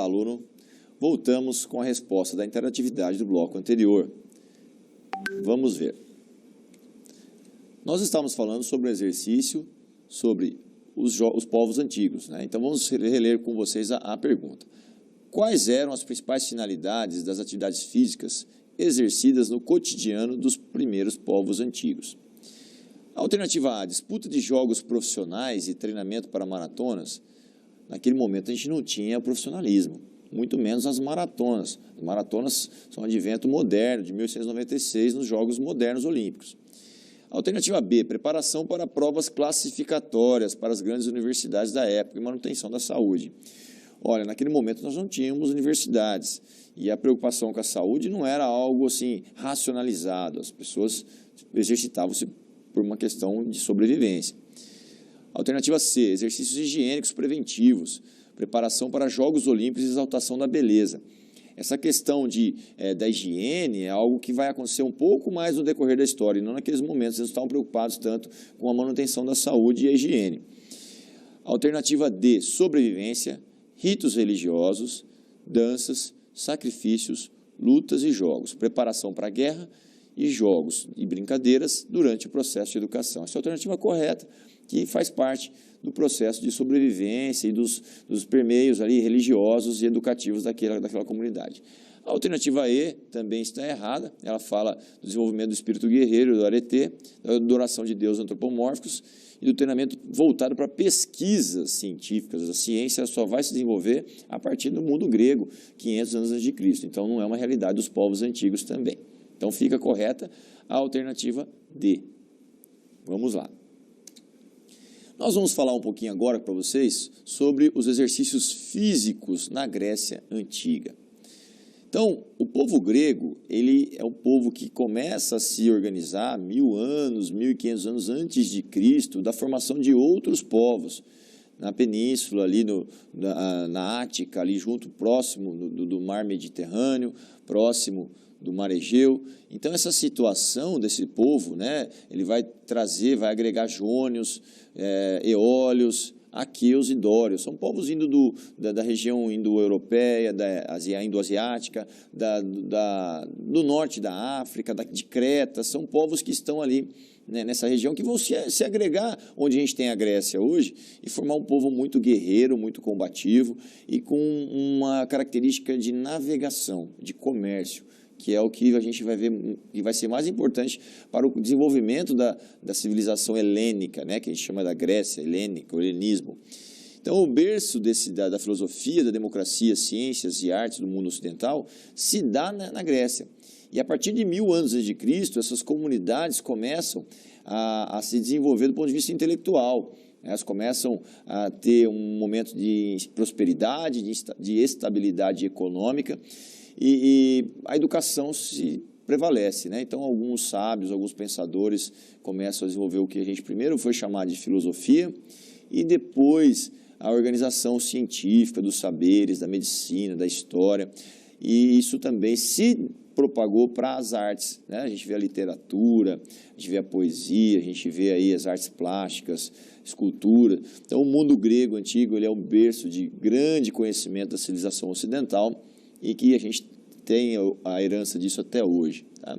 Olá, aluno. Voltamos com a resposta da interatividade do bloco anterior. Vamos ver. Nós estávamos falando sobre o exercício, sobre os povos antigos, né? Então vamos reler com vocês a pergunta. Quais eram as principais finalidades das atividades físicas exercidas no cotidiano dos primeiros povos antigos? Alternativa A, disputa de jogos profissionais e treinamento para maratonas. Naquele momento a gente não tinha profissionalismo, muito menos as maratonas. As maratonas são um advento moderno, de 1896, nos Jogos Modernos Olímpicos. Alternativa B, preparação para provas classificatórias para as grandes universidades da época e manutenção da saúde. Olha, naquele momento nós não tínhamos universidades e a preocupação com a saúde não era algo assim racionalizado, as pessoas exercitavam-se por uma questão de sobrevivência. Alternativa C, exercícios higiênicos preventivos, preparação para Jogos Olímpicos e exaltação da beleza. Essa questão da higiene é algo que vai acontecer um pouco mais no decorrer da história, e não naqueles momentos eles estavam preocupados tanto com a manutenção da saúde e a higiene. Alternativa D, sobrevivência, ritos religiosos, danças, sacrifícios, lutas e jogos, preparação para a guerra e jogos e brincadeiras durante o processo de educação. Essa é a alternativa correta, que faz parte do processo de sobrevivência e dos permeios ali religiosos e educativos daquela comunidade. A alternativa E também está errada, ela fala do desenvolvimento do espírito guerreiro, do arete, da adoração de deuses antropomórficos e do treinamento voltado para pesquisas científicas. A ciência só vai se desenvolver a partir do mundo grego, 500 anos antes de Cristo. Então não é uma realidade dos povos antigos também. Então fica correta a alternativa D. Vamos lá. Nós vamos falar um pouquinho agora para vocês sobre os exercícios físicos na Grécia Antiga. Então, o povo grego, ele é o povo que começa a se organizar 1000 anos, 1500 anos antes de Cristo, da formação de outros povos, na península, ali na Ática, ali junto, próximo do mar Mediterrâneo, próximo do mar Egeu. Então, essa situação desse povo, né, ele vai agregar jônios, eólios, aqueus e dórios. São povos vindo da região indo-europeia, indo-asiática, do norte da África, de Creta. São povos que estão ali, né, nessa região, que vão se agregar onde a gente tem a Grécia hoje e formar um povo muito guerreiro, muito combativo e com uma característica de navegação, de comércio, que é o que a gente vai ver e vai ser mais importante para o desenvolvimento da civilização helênica, né, que a gente chama da Grécia helênica, o helenismo. Então, o berço da filosofia, da democracia, ciências e artes do mundo ocidental se dá na Grécia. E a partir de 1000 anos antes de Cristo, essas comunidades começam a se desenvolver do ponto de vista intelectual. Elas começam a ter um momento de prosperidade, de estabilidade econômica, e a educação se prevalece, né? Então, alguns sábios, alguns pensadores começam a desenvolver o que a gente primeiro foi chamar de filosofia e depois a organização científica dos saberes, da medicina, da história, e isso também se propagou para as artes, né? A gente vê a literatura, a gente vê a poesia, a gente vê aí as artes plásticas, escultura. Então, o mundo grego antigo, ele é um berço de grande conhecimento da civilização ocidental, e que a gente tem a herança disso até hoje. Tá?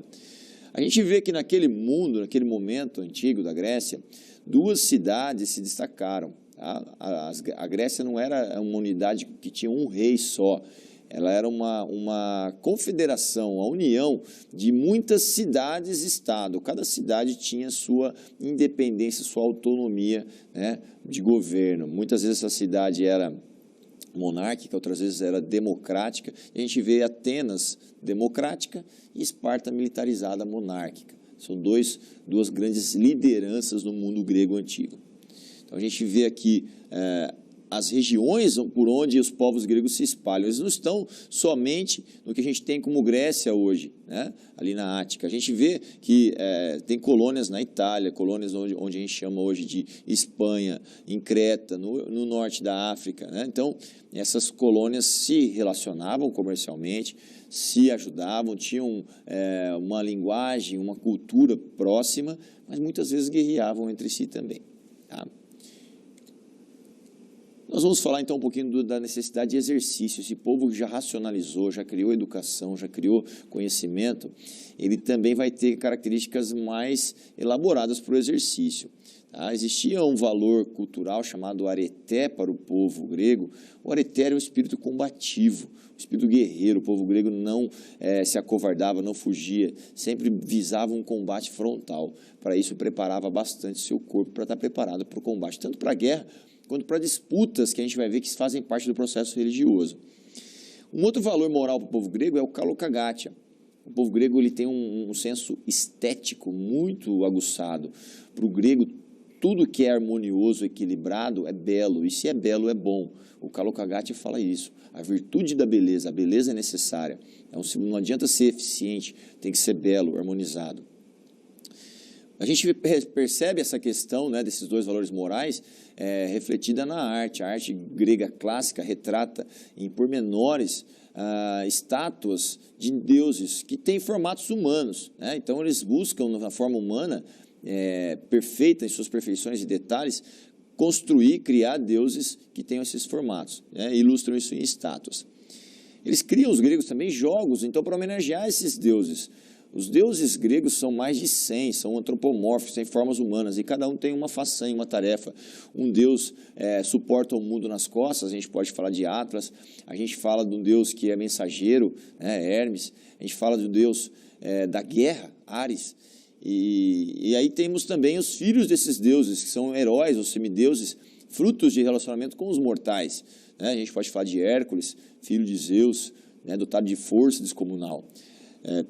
A gente vê que naquele momento antigo da Grécia, 2 cidades se destacaram. Tá? A Grécia não era uma unidade que tinha um rei só, ela era uma confederação, a união de muitas cidades-estado. Cada cidade tinha sua independência, sua autonomia, né, de governo. Muitas vezes essa cidade era monárquica, outras vezes era democrática, e a gente vê Atenas democrática e Esparta militarizada monárquica. São duas grandes lideranças no mundo grego antigo. Então a gente vê aqui as regiões por onde os povos gregos se espalham. Eles não estão somente no que a gente tem como Grécia hoje, né? Ali na Ática. A gente vê que tem colônias na Itália, colônias onde a gente chama hoje de Espanha, em Creta, no norte da África, né? Então, essas colônias se relacionavam comercialmente, se ajudavam, tinham uma linguagem, uma cultura próxima, mas muitas vezes guerreavam entre si também. Tá? Nós vamos falar então um pouquinho da necessidade de exercício. Esse povo já racionalizou, já criou educação, já criou conhecimento, ele também vai ter características mais elaboradas para o exercício. Existia um valor cultural chamado areté para o povo grego. O areté era um espírito combativo, um espírito guerreiro. O povo grego não se acovardava, não fugia, sempre visava um combate frontal. Para isso, preparava bastante seu corpo para estar preparado para o combate, tanto para a guerra quanto para disputas que a gente vai ver que fazem parte do processo religioso. Um outro valor moral para o povo grego é o kalokagatia. O povo grego ele tem um senso estético muito aguçado. Para o grego, tudo que é harmonioso, equilibrado, é belo. E se é belo, é bom. O kalokagatia fala isso. A virtude da beleza, a beleza é necessária. Não adianta ser eficiente, tem que ser belo, harmonizado. A gente percebe essa questão, né, desses dois valores morais refletida na arte. A arte grega clássica retrata em pormenores estátuas de deuses que têm formatos humanos, né? Então eles buscam na forma humana perfeita em suas perfeições e detalhes, construir, criar deuses que tenham esses formatos, né? Ilustram isso em estátuas. Eles criam, os gregos também, jogos, então, para homenagear esses deuses. Os deuses gregos são mais de 100, são antropomórficos, têm formas humanas, e cada um tem uma façanha, uma tarefa. Um deus suporta o mundo nas costas, a gente pode falar de Atlas, a gente fala de um deus que é mensageiro, né, Hermes, a gente fala de um deus da guerra, Ares, e aí temos também os filhos desses deuses, que são heróis ou semideuses, frutos de relacionamento com os mortais, né? A gente pode falar de Hércules, filho de Zeus, né, dotado de força descomunal.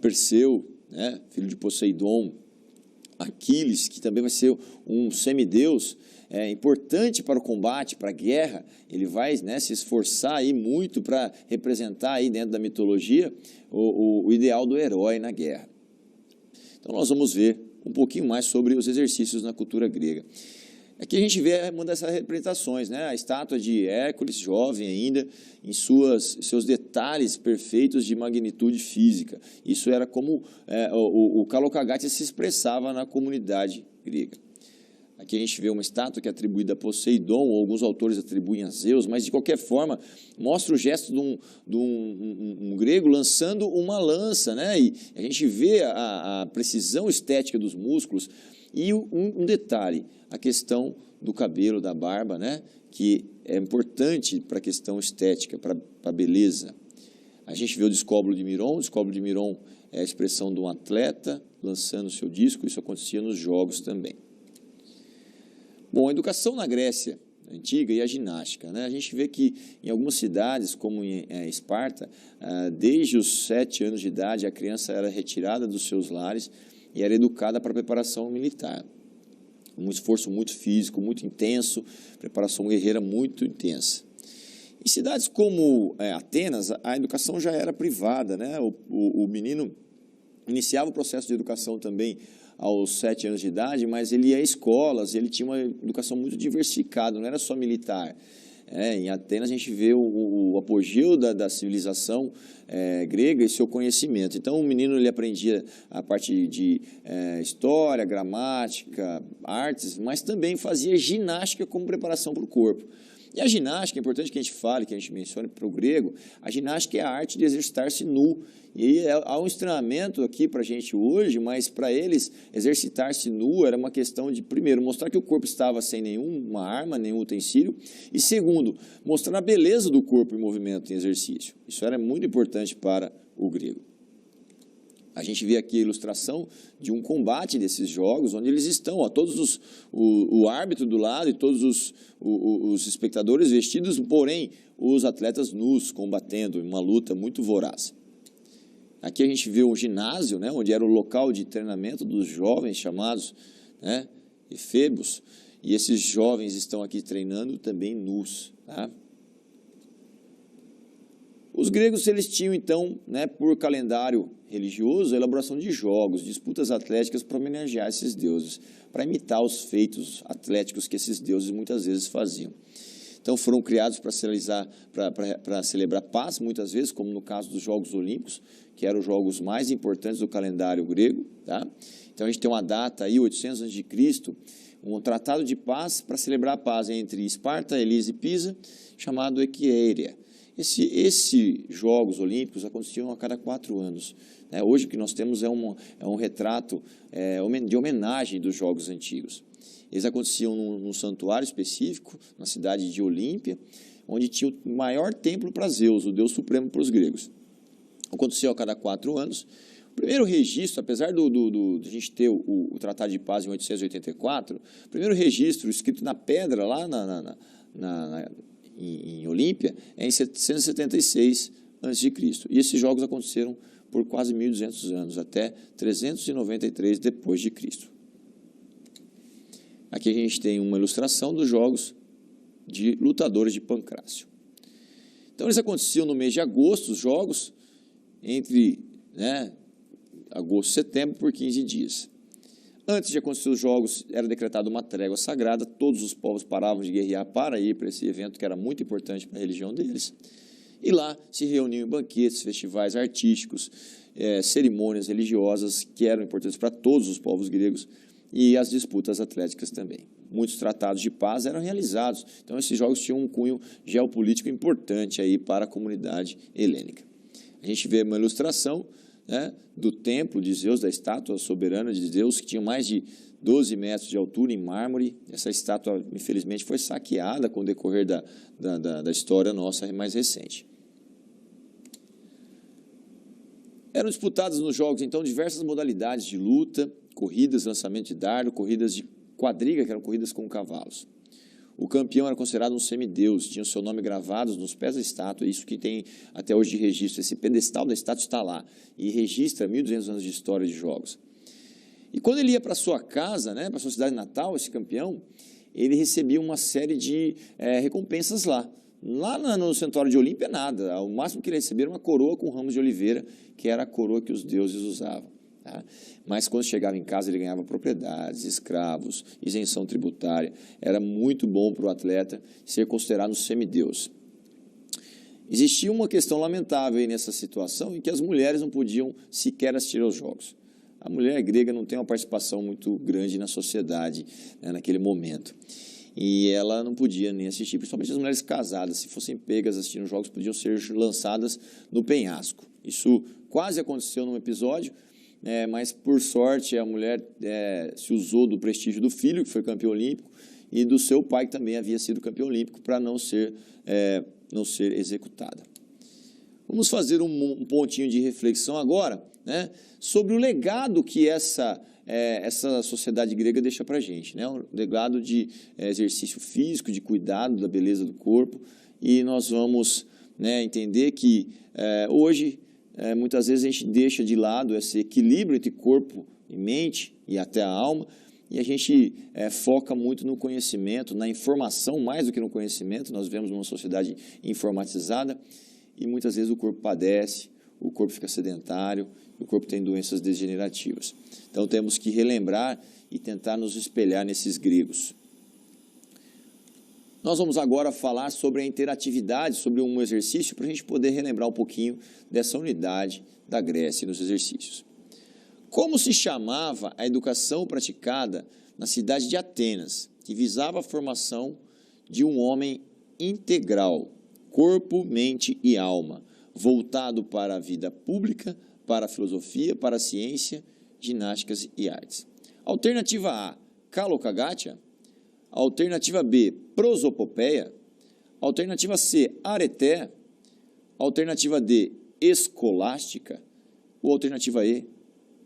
Perseu, né, filho de Poseidon, Aquiles, que também vai ser um semideus, importante para o combate, para a guerra. Ele vai, né, se esforçar aí muito para representar aí dentro da mitologia o ideal do herói na guerra. Então nós vamos ver um pouquinho mais sobre os exercícios na cultura grega. Aqui a gente vê uma dessas representações, né? A estátua de Hércules, jovem ainda, em seus detalhes perfeitos de magnitude física. Isso era como o kalokagatia se expressava na comunidade grega. Aqui a gente vê uma estátua que é atribuída a Poseidon, ou alguns autores atribuem a Zeus, mas de qualquer forma mostra o gesto de um grego lançando uma lança, né? E a gente vê a precisão estética dos músculos. E um detalhe, a questão do cabelo, da barba, né, que é importante para a questão estética, para a beleza. A gente vê o Discóbulo de Miron. O Discóbulo de Miron é a expressão de um atleta lançando o seu disco, isso acontecia nos jogos também. Bom, a educação na Grécia Antiga e a ginástica, né? A gente vê que em algumas cidades, como em Esparta, desde os 7 anos de idade, a criança era retirada dos seus lares e era educada para a preparação militar. Um esforço muito físico, muito intenso, preparação guerreira muito intensa. Em cidades como Atenas, a educação já era privada, né? O menino iniciava o processo de educação também aos 7 anos de idade, mas ele ia a escolas, ele tinha uma educação muito diversificada, não era só militar. Em Atenas a gente vê o apogeu da civilização grega e seu conhecimento. Então o menino ele aprendia a parte de história, gramática, artes, mas também fazia ginástica como preparação para o corpo. E a ginástica, é importante que a gente fale, que a gente mencione para o grego, a ginástica é a arte de exercitar-se nu. E há um estranhamento aqui para a gente hoje, mas para eles, exercitar-se nu era uma questão de, primeiro, mostrar que o corpo estava sem nenhuma arma, nenhum utensílio, e segundo, mostrar a beleza do corpo em movimento, em exercício. Isso era muito importante para o grego. A gente vê aqui a ilustração de um combate desses jogos, onde eles estão, o árbitro do lado e todos os espectadores vestidos, porém, os atletas nus combatendo em uma luta muito voraz. Aqui a gente vê um ginásio, né, onde era o local de treinamento dos jovens chamados, né, efebos, e esses jovens estão aqui treinando também nus, tá? Os gregos eles tinham então, né, por calendário religioso, a elaboração de jogos, disputas atléticas para homenagear esses deuses, para imitar os feitos atléticos que esses deuses muitas vezes faziam. Então foram criados para celebrar paz, muitas vezes, como no caso dos Jogos Olímpicos, que eram os jogos mais importantes do calendário grego, tá? Então a gente tem uma data aí, 800 a.C., um tratado de paz para celebrar a paz entre Esparta, Elisa e Pisa, chamado Equieria. Esses Jogos Olímpicos aconteciam a cada 4 anos. Hoje o que nós temos é um retrato de homenagem dos Jogos antigos. Eles aconteciam num santuário específico, na cidade de Olímpia, onde tinha o maior templo para Zeus, o deus supremo para os gregos. Aconteceu a cada 4 anos. O primeiro registro, apesar de a gente ter o Tratado de Paz em 884, o primeiro registro escrito na pedra lá em Olímpia é em 776 a.C. E esses jogos aconteceram por quase 1.200 anos, até 393 depois de Cristo. Aqui a gente tem uma ilustração dos jogos de lutadores de pancrácio. Então eles aconteciam no mês de agosto, os jogos, entre agosto e setembro, por 15 dias. Antes de acontecer os jogos, era decretada uma trégua sagrada, todos os povos paravam de guerrear para ir para esse evento, que era muito importante para a religião deles. E lá se reuniam em banquetes, festivais artísticos, cerimônias religiosas, que eram importantes para todos os povos gregos, e as disputas atléticas também. Muitos tratados de paz eram realizados, então esses jogos tinham um cunho geopolítico importante aí para a comunidade helênica. A gente vê uma ilustração do templo de Zeus, da estátua soberana de Zeus, que tinha mais de 12 metros de altura em mármore. Essa estátua, infelizmente, foi saqueada com o decorrer da história nossa mais recente. Eram disputadas nos jogos, então, diversas modalidades de luta, corridas, lançamento de dardo, corridas de quadriga, que eram corridas com cavalos. O campeão era considerado um semideus, tinha o seu nome gravado nos pés da estátua, isso que tem até hoje de registro, esse pedestal da estátua está lá, e registra 1.200 anos de história de jogos. E quando ele ia para sua casa, para sua cidade natal, esse campeão, ele recebia uma série de recompensas lá. Lá no Santuário de Olímpia, nada, o máximo que ele recebia era uma coroa com ramos de oliveira, que era a coroa que os deuses usavam. Mas quando chegava em casa ele ganhava propriedades, escravos, isenção tributária. Era muito bom para o atleta ser considerado um semideus. Existia uma questão lamentável aí nessa situação em que as mulheres não podiam sequer assistir aos jogos. A mulher grega não tem uma participação muito grande na sociedade naquele momento. E ela não podia nem assistir, principalmente as mulheres casadas, se fossem pegas assistindo os jogos, podiam ser lançadas no penhasco. Isso quase aconteceu num episódio, mas por sorte a mulher se usou do prestígio do filho, que foi campeão olímpico, e do seu pai, que também havia sido campeão olímpico, para não ser executada. Vamos fazer um pontinho de reflexão agora, sobre o legado que essa sociedade grega deixa para a gente, um legado de exercício físico, de cuidado da beleza do corpo, e nós vamos entender que hoje, muitas vezes a gente deixa de lado esse equilíbrio entre corpo e mente e até a alma, e a gente foca muito no conhecimento, na informação mais do que no conhecimento. Nós vemos uma sociedade informatizada e muitas vezes o corpo padece, o corpo fica sedentário, o corpo tem doenças degenerativas. Então temos que relembrar e tentar nos espelhar nesses gregos. Nós vamos agora falar sobre a interatividade, sobre um exercício, para a gente poder relembrar um pouquinho dessa unidade da Grécia nos exercícios. Como se chamava a educação praticada na cidade de Atenas, que visava a formação de um homem integral, corpo, mente e alma, voltado para a vida pública, para a filosofia, para a ciência, ginásticas e artes? Alternativa A, kalokagatia. Alternativa B, prosopopeia. Alternativa C, areté. Alternativa D, escolástica. Ou alternativa E,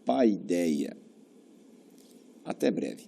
paideia. Até breve.